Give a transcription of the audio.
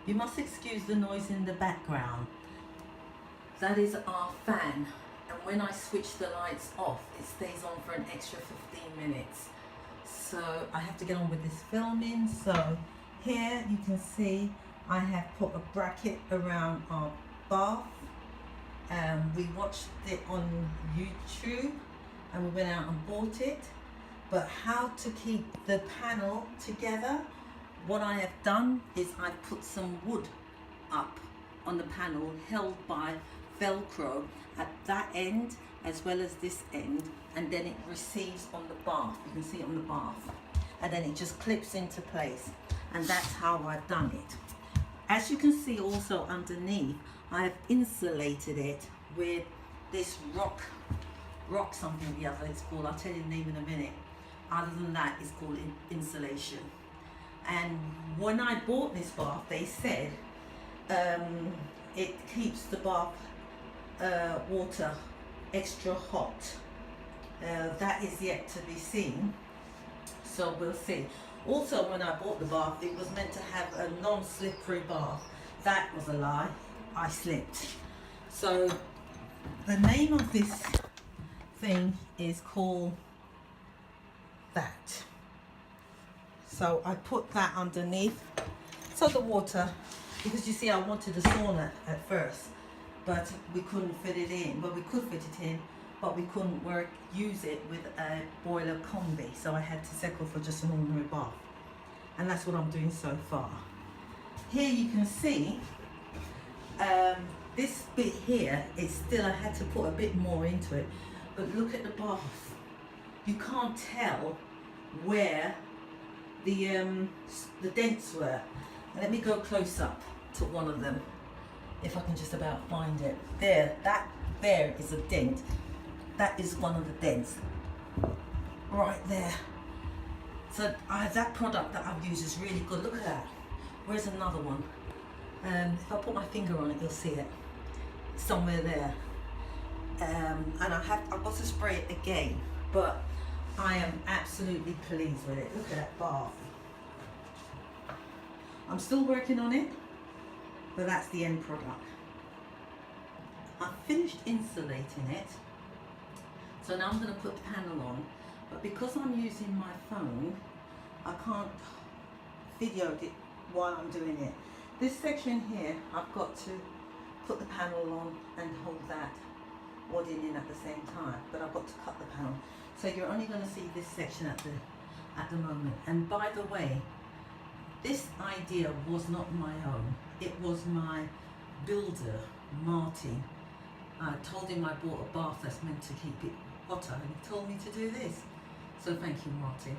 You must excuse the noise in the background. That is our fan, and when I switch the lights off, it stays on for an extra 15 minutes. So I have to get on with this filming. So here you can see I have put a bracket around our bath. We watched it on YouTube and we went out and bought it. But how to keep the panel together, what I have done is I've put some wood up on the panel held by Velcro at that end as well as this end, and then it receives on the bath. You can see it on the bath, and then it just clips into place, and that's how I've done it. As you can see also underneath, I have insulated it with this rock something or the other it's called. I'll tell you the name in a minute. Other than that, it's called insulation. And when I bought this bath, they said it keeps the bath water extra hot. That is yet to be seen, so we'll see. Also, when I bought the bath, it was meant to have a non-slippery bath. That was a lie. I slipped. So the name of this thing is called that. So I put that underneath, so the water, because you see I wanted a sauna at first, but we couldn't fit it in. Well, we could fit it in, but we couldn't use it with a boiler combi, so I had to settle for just an ordinary bath, and that's what I'm doing so far. Here you can see this bit here is still, I had to put a bit more into it, but look at the bath. You can't tell where the dents were. Let me go close up to one of them, if I can just about find it. There, that there is a dent. That is one of the dents, right there. So that product that I've used is really good. Look at that. Where's another one? If I put my finger on it, you'll see it. Somewhere there. And I've got to spray it again, but I am absolutely pleased with it. Look at that bath. I'm still working on it, but that's the end product. I've finished insulating it, so now I'm going to put the panel on, but because I'm using my phone, I can't video it while I'm doing it. This section here, I've got to put the panel on and hold that wadding in at the same time, but I've got to cut the panel. So you're only going to see this section at the moment. And by the way, this idea was not my own. It was my builder, Martin. I told him I bought a bath that's meant to keep it hotter, and he told me to do this. So thank you, Martin.